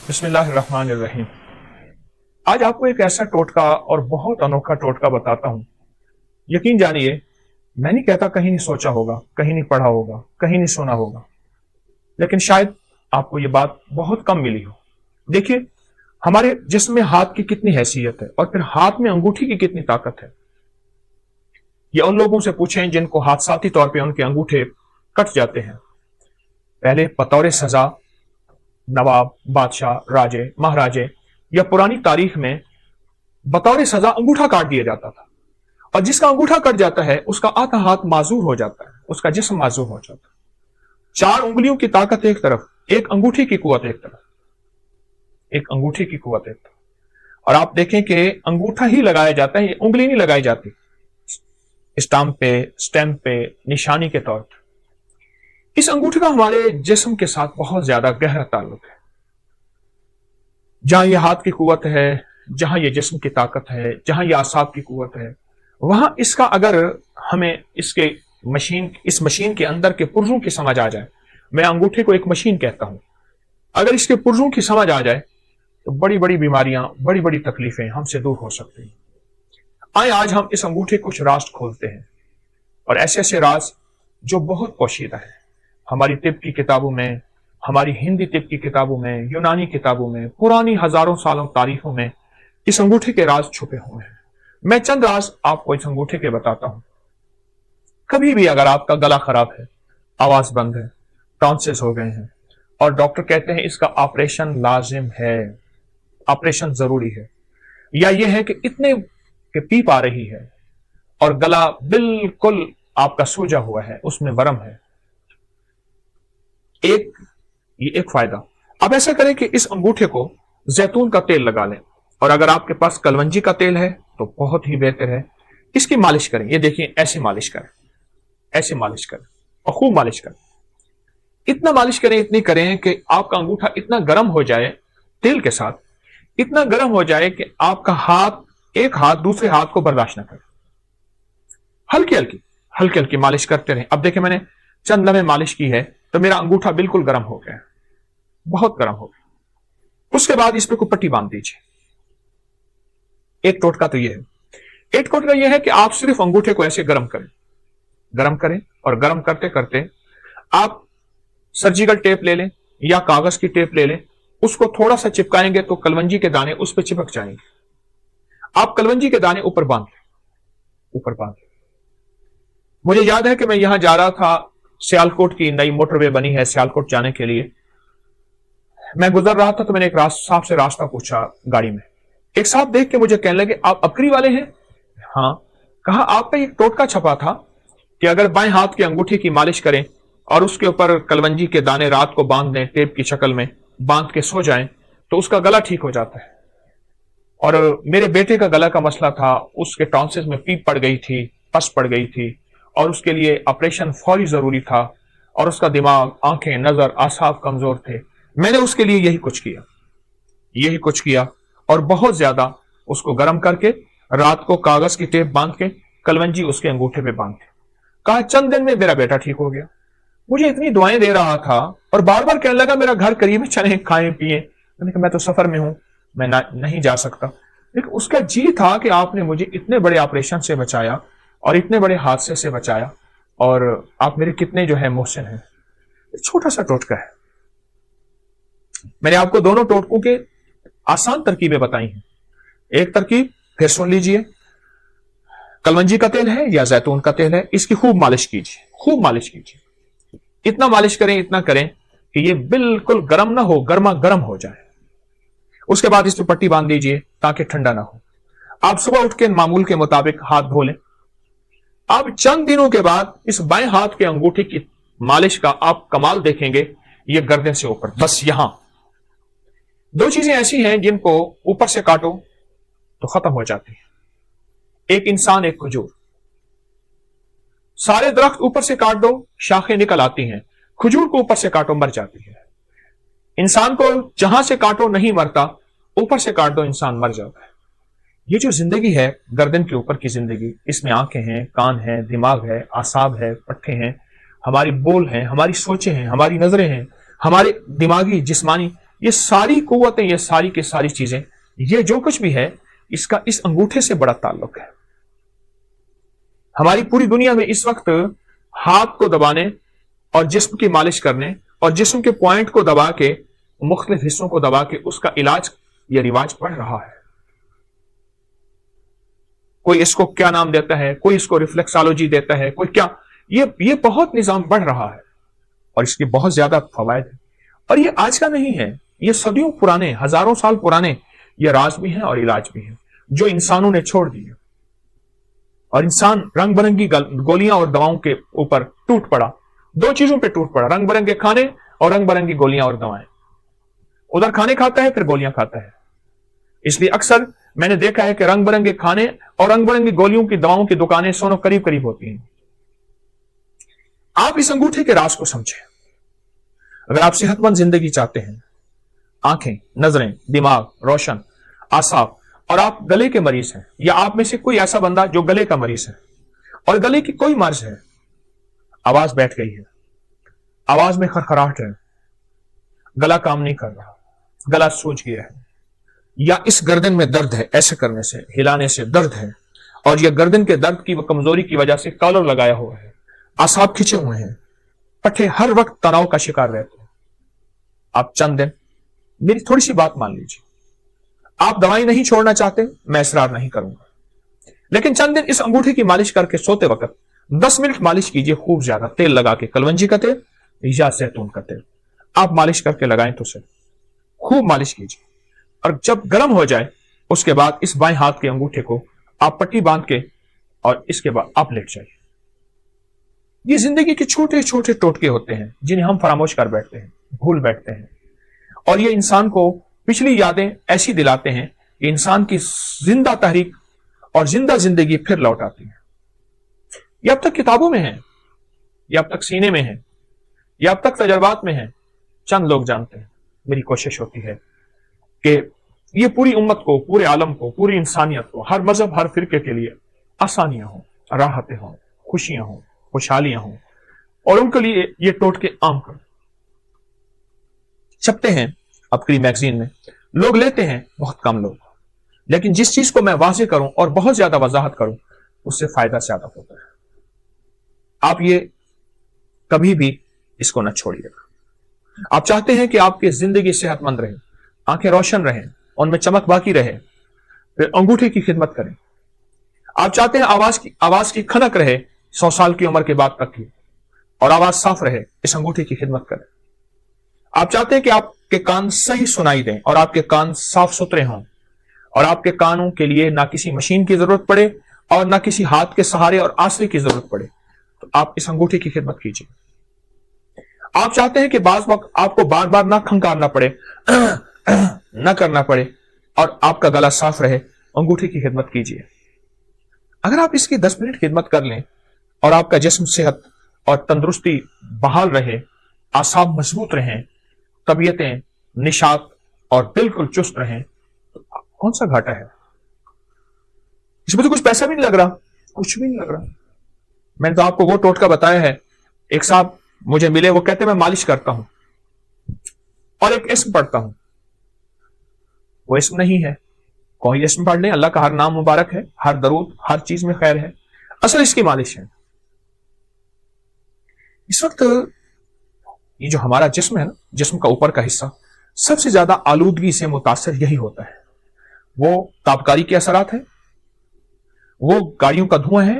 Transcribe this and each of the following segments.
بسم اللہ الرحمن الرحیم۔ آج آپ کو ایک ایسا ٹوٹکا اور بہت انوکھا ٹوٹکا بتاتا ہوں۔ یقین جانیے، میں نہیں کہتا کہیں نہیں سوچا ہوگا، کہیں نہیں پڑھا ہوگا، کہیں نہیں سنا ہوگا، لیکن شاید آپ کو یہ بات بہت کم ملی ہو۔ دیکھیے، ہمارے جسم میں ہاتھ کی کتنی حیثیت ہے اور پھر ہاتھ میں انگوٹھی کی کتنی طاقت ہے۔ یہ ان لوگوں سے پوچھیں جن کو حادثاتی طور پہ ان کے انگوٹھے کٹ جاتے ہیں۔ پہلے بطور سزا نواب، بادشاہ، راجے، مہاراجے یا پرانی تاریخ میں بطور سزا انگوٹھا کاٹ دیا جاتا تھا، اور جس کا انگوٹھا کٹ جاتا ہے اس کا آدھا ہاتھ معذور ہو جاتا ہے، اس کا جسم معذور ہو جاتا ہے۔ 4 انگلیوں کی طاقت ایک طرف، ایک انگوٹھی کی قوت ایک طرف، ایک انگوٹھی کی قوت ایک طرف۔ اور آپ دیکھیں کہ انگوٹھا ہی لگایا جاتا ہے، یہ انگلی نہیں لگائی جاتی اسٹامپ پہ نشانی کے طور پر۔ اس انگوٹھے کا ہمارے جسم کے ساتھ بہت زیادہ گہرا تعلق ہے۔ جہاں یہ ہاتھ کی قوت ہے، جہاں یہ جسم کی طاقت ہے، جہاں یہ اعصاب کی قوت ہے، وہاں اس کا اگر ہمیں اس مشین کے اندر کے پرزوں کی سمجھ آ جائے، میں انگوٹھے کو ایک مشین کہتا ہوں، اگر اس کے پرزوں کی سمجھ آ جائے تو بڑی بڑی بیماریاں، بڑی بڑی تکلیفیں ہم سے دور ہو سکتی ہیں۔ آئے آج ہم اس انگوٹھے کچھ راز کھولتے ہیں، اور ایسے ایسے راز جو بہت پوشیدہ ہیں۔ ہماری طب کی کتابوں میں، ہماری ہندی طب کی کتابوں میں، یونانی کتابوں میں، پرانی ہزاروں سالوں تاریخوں میں اس انگوٹھے کے راز چھپے ہوئے ہیں۔ میں چند راز آپ کو اس انگوٹھے کے بتاتا ہوں۔ کبھی بھی اگر آپ کا گلا خراب ہے، آواز بند ہے، ٹانسلز ہو گئے ہیں، اور ڈاکٹر کہتے ہیں اس کا آپریشن لازم ہے، آپریشن ضروری ہے، یا یہ ہے کہ اتنے کہ پیپ آ رہی ہے اور گلا بالکل آپ کا سوجا ہوا ہے، اس میں ورم ہے، یہ ایک فائدہ۔ اب ایسا کریں کہ اس انگوٹھے کو زیتون کا تیل لگا لیں، اور اگر آپ کے پاس کلونجی کا تیل ہے تو بہت ہی بہتر ہے۔ اس کی مالش کریں، یہ دیکھیں ایسے مالش کریں، ایسے مالش کریں اور خوب مالش کریں۔ اتنا مالش کریں، اتنی کریں کہ آپ کا انگوٹھا اتنا گرم ہو جائے، تیل کے ساتھ اتنا گرم ہو جائے کہ آپ کا ایک ہاتھ دوسرے ہاتھ کو برداشت نہ کرے۔ ہلکی ہلکی مالش کرتے رہیں۔ اب دیکھیں، میں نے چند لمحے مالش کی ہے تو میرا انگوٹھا بالکل گرم ہو گیا، بہت گرم ہو گیا۔ اس کے بعد اس پہ کوئی پٹی باندھ دیجیے۔ ایک ٹوٹکا تو یہ ہے، ایک ٹوٹکا یہ ہے کہ آپ صرف انگوٹھے کو ایسے گرم کریں، اور گرم کرتے کرتے آپ سرجیکل ٹیپ لے لیں یا کاغذ کی ٹیپ لے لیں، اس کو تھوڑا سا چپکائیں گے تو کلونجی کے دانے اس پہ چپک جائیں گے۔ آپ کلونجی کے دانے اوپر باندھ لیں۔ مجھے یاد ہے کہ میں یہاں جا رہا تھا، سیالکوٹ کی نئی موٹر وے بنی ہے سیالکوٹ جانے کے لیے، میں گزر رہا تھا تو میں نے ایک صاحب سے راستہ پوچھا گاڑی میں۔ ایک صاحب دیکھ کے مجھے کہنے لگے، آپ اپکری والے ہیں؟ ہاں۔ کہا، آپ کا ایک ٹوٹکا چھپا تھا کہ اگر بائیں ہاتھ کی انگوٹھی کی مالش کریں اور اس کے اوپر کلونجی کے دانے رات کو باندھ دیں، ٹیپ کی شکل میں باندھ کے سو جائیں تو اس کا گلا ٹھیک ہو جاتا ہے۔ اور میرے بیٹے کا گلا کا مسئلہ تھا، اس کے ٹانسلز میں پیپ پڑ گئی تھی، پس پڑ گئی تھی، اور اس کے لیے آپریشن فوری ضروری تھا، اور اس کا دماغ، آنکھیں، نظر، اعصاب کمزور تھے۔ میں نے اس کے لیے یہی کچھ کیا اور بہت زیادہ اس کو گرم کر کے رات کو کاغذ کی ٹیپ باندھ کے کلونجی اس کے انگوٹھے پہ باندھ کے کہا چند دن میں میرا بیٹا ٹھیک ہو گیا۔ مجھے اتنی دعائیں دے رہا تھا اور بار بار کہنے لگا میرا گھر قریب ہے، چلیں کھائیں پیئیں۔ میں نے کہا میں تو سفر میں ہوں، میں نہیں جا سکتا، لیکن اس کا جی تھا کہ آپ نے مجھے اتنے بڑے آپریشن سے بچایا اور اتنے بڑے حادثے سے بچایا، اور آپ میرے کتنے جو ہے محسن ہیں۔ ایک چھوٹا سا ٹوٹکا ہے، میں نے آپ کو دونوں ٹوٹکوں کے آسان ترکیبیں بتائی ہیں۔ ایک ترکیب پھر سن لیجئے، کلونجی کا تیل ہے یا زیتون کا تیل ہے، اس کی خوب مالش کیجیے، اتنا مالش کریں، اتنا کریں کہ یہ بالکل گرم نہ ہو، گرما گرم ہو جائے۔ اس کے بعد اس پہ پٹی باندھ دیجئے تاکہ ٹھنڈا نہ ہو۔ آپ صبح اٹھ کے معمول کے مطابق ہاتھ دھو لیں۔ اب چند دنوں کے بعد اس بائیں ہاتھ کے انگوٹھی کی مالش کا آپ کمال دیکھیں گے، یہ گردن سے اوپر، بس یہاں 2 چیزیں ایسی ہیں جن کو اوپر سے کاٹو تو ختم ہو جاتی ہیں۔ ایک انسان، ایک کھجور۔ سارے درخت اوپر سے کاٹ دو، شاخیں نکل آتی ہیں، کھجور کو اوپر سے کاٹو، مر جاتی ہے۔ انسان کو جہاں سے کاٹو نہیں مرتا، اوپر سے کاٹ دو انسان مر جاتا ہے۔ یہ جو زندگی ہے، گردن کے اوپر کی زندگی، اس میں آنکھیں ہیں، کان ہیں، دماغ ہے، اعصاب ہے، پٹھے ہیں، ہماری بول ہیں، ہماری سوچیں ہیں، ہماری نظریں ہیں، ہمارے دماغی جسمانی یہ ساری قوتیں، یہ ساری کی ساری چیزیں، یہ جو کچھ بھی ہے اس کا اس انگوٹھے سے بڑا تعلق ہے۔ ہماری پوری دنیا میں اس وقت ہاتھ کو دبانے اور جسم کی مالش کرنے اور جسم کے پوائنٹ کو دبا کے، مختلف حصوں کو دبا کے اس کا علاج یا رواج بڑھ رہا ہے۔ کوئی اس کو کیا نام دیتا ہے، کوئی اس کو ریفلیکسالوجی دیتا ہے، کوئی کیا، یہ بہت نظام بڑھ رہا ہے اور اس کے بہت زیادہ فوائد ہیں۔ اور یہ آج کا نہیں ہے، یہ صدیوں پرانے، ہزاروں سال پرانے یہ راز بھی ہیں اور علاج بھی ہیں جو انسانوں نے چھوڑ دیے، اور انسان رنگ برنگی گولیاں اور دواؤں کے اوپر ٹوٹ پڑا، دو چیزوں پہ ٹوٹ پڑا، رنگ برنگے کھانے اور رنگ برنگی گولیاں اور دوائیں۔ ادھر کھانے کھاتا ہے پھر گولیاں کھاتا ہے۔ اس لیے اکثر میں نے دیکھا ہے کہ رنگ برنگے کھانے اور رنگ برنگی گولیوں کی دواؤں کی دکانیں سونوں قریب قریب ہوتی ہیں۔ آپ اس انگوٹھے کے راز کو سمجھیں۔ اگر آپ صحت مند زندگی چاہتے ہیں، آنکھیں، نظریں، دماغ روشن، اعصاب، اور آپ گلے کے مریض ہیں، یا آپ میں سے کوئی ایسا بندہ جو گلے کا مریض ہے اور گلے کی کوئی مرض ہے، آواز بیٹھ گئی ہے، آواز میں خرخراہٹ ہے، گلا کام نہیں کر رہا، گلا سوج گیا ہے، یا اس گردن میں درد ہے، ایسے کرنے سے، ہلانے سے درد ہے، اور یہ گردن کے درد کی کمزوری کی وجہ سے کالر لگایا ہوا ہے، اعصاب کھچے ہوئے ہیں، پٹھے ہر وقت تناؤ کا شکار رہتے ہیں، آپ چند دن میری تھوڑی سی بات مان لیجیے، آپ دوائی نہیں چھوڑنا چاہتے، میں اصرار نہیں کروں گا، لیکن چند دن اس انگوٹھے کی مالش کر کے سوتے وقت 10 منٹ مالش کیجیے، خوب زیادہ تیل لگا کے، کلونجی کا تیل یا زیتون کا تیل، آپ مالش کر کے لگائیں تو صحیح، خوب مالش کیجیے، اور جب گرم ہو جائے اس کے بعد اس بائیں ہاتھ کے انگوٹھے کو آپ پٹی باندھ کے، اور اس کے بعد آپ لیٹ جائیے۔ یہ زندگی کے چھوٹے چھوٹے ٹوٹکے ہوتے ہیں جنہیں ہم فراموش کر بیٹھتے ہیں، بھول بیٹھتے ہیں، اور یہ انسان کو پچھلی یادیں ایسی دلاتے ہیں کہ انسان کی زندہ تحریک اور زندہ زندگی پھر لوٹ آتی ہے۔ یہ اب تک کتابوں میں ہے، یہ اب تک سینے میں ہے، یہ اب تک تجربات میں ہے، چند لوگ جانتے ہیں۔ میری کوشش ہوتی ہے کہ یہ پوری امت کو، پورے عالم کو، پوری انسانیت کو، ہر مذہب، ہر فرقے کے لیے آسانیاں ہوں، راحتیں ہوں، خوشیاں ہوں، خوشحالیاں ہوں، اور ان کے لیے یہ ٹوٹکے عام کریں۔ چھپتے ہیں اپنی میگزین میں، لوگ لیتے ہیں بہت کم لوگ، لیکن جس چیز کو میں واضح کروں اور بہت زیادہ وضاحت کروں اس سے فائدہ زیادہ ہوتا ہے۔ آپ یہ کبھی بھی اس کو نہ چھوڑیے گا۔ آپ چاہتے ہیں کہ آپ کی زندگی صحت مند رہے، آنکھیں روشن رہیں، ان میں چمک باقی رہے، پھر انگوٹھے کی خدمت کریں۔ آپ چاہتے ہیں آواز کی کھنک رہے 100 سال کی عمر کے بعد تک کی، اور آواز صاف رہے، اس انگوٹھے کی خدمت کریں۔ آپ چاہتے ہیں کہ آپ کے کان صحیح سنائی دیں اور آپ کے کان صاف ستھرے ہوں، اور آپ کے کانوں کے لیے نہ کسی مشین کی ضرورت پڑے اور نہ کسی ہاتھ کے سہارے اور آسرے کی ضرورت پڑے، تو آپ اس انگوٹھے کی خدمت کیجیے۔ آپ چاہتے ہیں کہ بعض وقت آپ کو بار بار نہ کھنکارنا پڑے، نہ کرنا پڑے، اور آپ کا گلا صاف رہے، انگوٹھے کی خدمت کیجیے۔ اگر آپ اس کی 10 منٹ خدمت کر لیں اور آپ کا جسم صحت اور تندرستی بحال رہے، اعصاب مضبوط رہیں، طبیعتیں نشاط اور بالکل چست رہیں، تو کون سا گھاٹا ہے؟ اس میں تو کچھ پیسہ بھی نہیں لگ رہا، کچھ بھی نہیں لگ رہا۔ میں نے تو آپ کو وہ ٹوٹکا بتایا ہے۔ ایک صاحب مجھے ملے، وہ کہتے میں مالش کرتا ہوں اور ایک اسم پڑھتا ہوں۔ وہ اسم نہیں ہے، کوئی اسم پڑھ لیں، اللہ کا ہر نام مبارک ہے، ہر درود ہر چیز میں خیر ہے، اصل اس کی مالش ہے۔ اس وقت یہ جو ہمارا جسم ہے نا، جسم کا اوپر کا حصہ سب سے زیادہ آلودگی سے متاثر یہی ہوتا ہے۔ وہ تابکاری کے اثرات ہیں، وہ گاڑیوں کا دھواں ہے،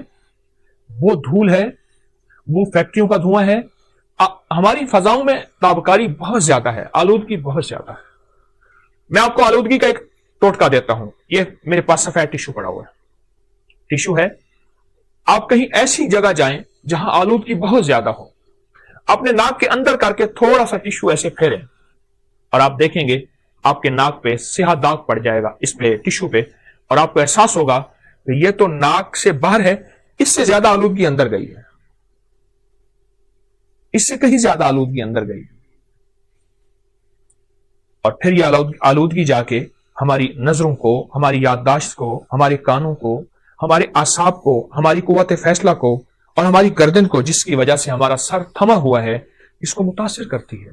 وہ دھول ہے، وہ فیکٹریوں کا دھواں ہے۔ ہماری فضاؤں میں تابکاری بہت زیادہ ہے، آلودگی بہت زیادہ ہے۔ میں آپ کو آلودگی کا ایک ٹوٹکا دیتا ہوں۔ یہ میرے پاس سفید ٹیشو پڑا ہوا ہے، ٹیشو ہے۔ آپ کہیں ایسی جگہ جائیں جہاں آلودگی بہت زیادہ ہو، اپنے ناک کے اندر کر کے تھوڑا سا ٹیشو ایسے پھیریں، اور آپ دیکھیں گے آپ کے ناک پہ سیاہ داغ پڑ جائے گا، اس پہ ٹیشو پہ، اور آپ کو احساس ہوگا کہ یہ تو ناک سے باہر ہے، اس سے زیادہ آلودگی اندر گئی ہے، اس سے کہیں زیادہ آلودگی اندر گئی ہے۔ اور پھر یہ آلودگی جا کے ہماری نظروں کو، ہماری یادداشت کو، ہمارے کانوں کو، ہمارے اعصاب کو، ہماری قوت فیصلہ کو، اور ہماری گردن کو، جس کی وجہ سے ہمارا سر تھما ہوا ہے، اس کو متاثر کرتی ہے۔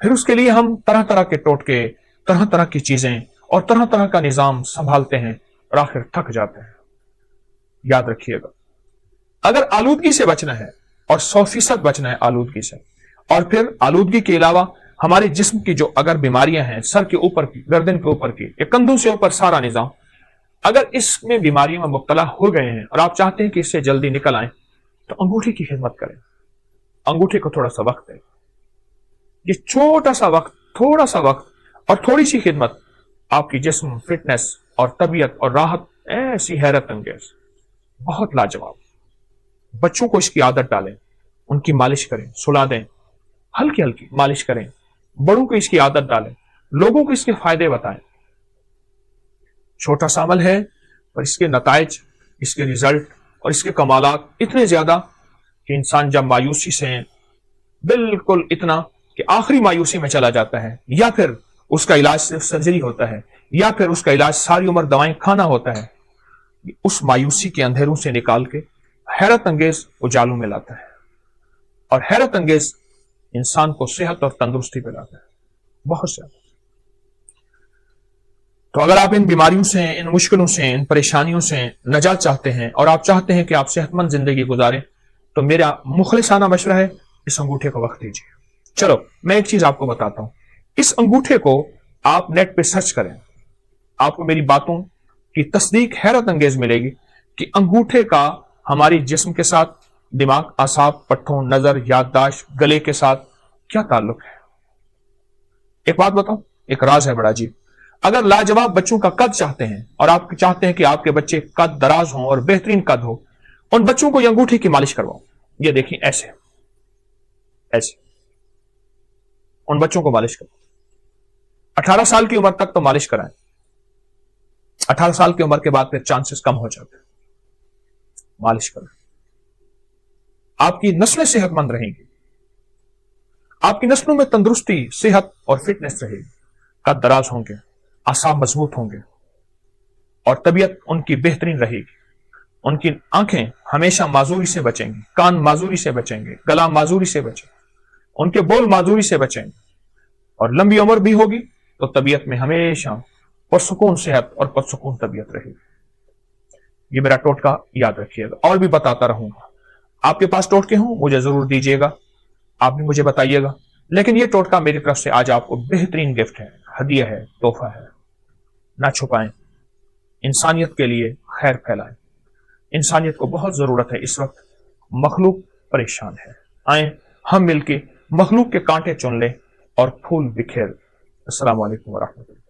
پھر اس کے لیے ہم طرح طرح کے ٹوٹکے، طرح طرح کی چیزیں اور طرح طرح کا نظام سنبھالتے ہیں اور آخر تھک جاتے ہیں۔ یاد رکھیے گا، اگر آلودگی سے بچنا ہے اور 100% بچنا ہے آلودگی سے، اور پھر آلودگی کے علاوہ ہمارے جسم کی جو اگر بیماریاں ہیں، سر کے اوپر کی، گردن کے اوپر کی، یا کندھوں سے اوپر سارا نظام، اگر اس میں بیماریوں میں مبتلا ہو گئے ہیں اور آپ چاہتے ہیں کہ اس سے جلدی نکل آئیں، تو انگوٹھی کی خدمت کریں۔ انگوٹھی کو تھوڑا سا وقت دیں۔ یہ چھوٹا سا وقت، تھوڑا سا وقت اور تھوڑی سی خدمت آپ کی جسم، فٹنس اور طبیعت اور راحت ایسی حیرت انگیز، بہت لاجواب۔ بچوں کو اس کی عادت ڈالیں، ان کی مالش کریں، سلا دیں، ہلکی ہلکی مالش کریں۔ بڑوں کو اس کی عادت ڈالیں، لوگوں کو اس کے فائدے بتائیں۔ چھوٹا سا عمل ہے اور اس کے نتائج، اس کے رزلٹ اور اس کے کمالات اتنے زیادہ کہ انسان جب مایوسی سے بالکل اتنا کہ آخری مایوسی میں چلا جاتا ہے، یا پھر اس کا علاج صرف سرجری ہوتا ہے، یا پھر اس کا علاج ساری عمر دوائیں کھانا ہوتا ہے، اس مایوسی کے اندھیروں سے نکال کے حیرت انگیز اجالوں میں لاتا ہے، اور حیرت انگیز انسان کو صحت اور تندرستی پہ لاتا ہے، بہت زیادہ۔ تو اگر آپ ان بیماریوں سے، ان مشکلوں سے، ان پریشانیوں سے نجات چاہتے ہیں اور آپ چاہتے ہیں کہ آپ صحت مند زندگی گزاریں، تو میرا مخلصانہ مشورہ ہے اس انگوٹھے کو وقت دیجیے۔ چلو میں ایک چیز آپ کو بتاتا ہوں، اس انگوٹھے کو آپ نیٹ پہ سرچ کریں، آپ کو میری باتوں کی تصدیق حیرت انگیز ملے گی کہ انگوٹھے کا ہماری جسم کے ساتھ، دماغ، اعصاب، پٹھوں، نظر، یادداشت، گلے کے ساتھ کیا تعلق ہے۔ ایک بات بتاؤں، ایک راز ہے بڑا عجیب۔ اگر لاجواب بچوں کا قد چاہتے ہیں اور آپ چاہتے ہیں کہ آپ کے بچے قد دراز ہوں اور بہترین قد ہو، ان بچوں کو یہ انگوٹھی کی مالش کرواؤ۔ یہ دیکھیں ایسے ایسے ان بچوں کو مالش کرو۔ 18 سال کی عمر تک تو مالش کرائیں، 18 سال کی عمر کے بعد پھر چانسز کم ہو جاتے ہیں۔ مالش کریں، آپ کی نسلیں صحت مند رہیں گی، آپ کی نسلوں میں تندرستی، صحت اور فٹنس رہے گی، قد دراز ہوں گے، اعصاب مضبوط ہوں گے، اور طبیعت ان کی بہترین رہے گی۔ ان کی آنکھیں ہمیشہ معذوری سے بچیں گی، کان معذوری سے بچیں گے، گلا معذوری سے بچیں گے، ان کے بول معذوری سے بچیں گے، اور لمبی عمر بھی ہوگی تو طبیعت میں ہمیشہ پرسکون صحت اور پرسکون طبیعت رہے گی۔ یہ میرا ٹوٹکا یاد رکھیے گا، اور بھی بتاتا رہوں گا۔ آپ کے پاس ٹوٹکے ہوں مجھے ضرور دیجیے گا، آپ بھی مجھے بتائیے گا، لیکن یہ ٹوٹکا میری طرف سے آج آپ کو بہترین گفٹ ہے، ہدیہ ہے، تحفہ ہے۔ نہ چھپائیں، انسانیت کے لیے خیر پھیلائیں۔ انسانیت کو بہت ضرورت ہے اس وقت، مخلوق پریشان ہے۔ آئیں ہم مل کے مخلوق کے کانٹے چن لیں اور پھول بکھیر۔ السلام علیکم ورحمۃ اللہ۔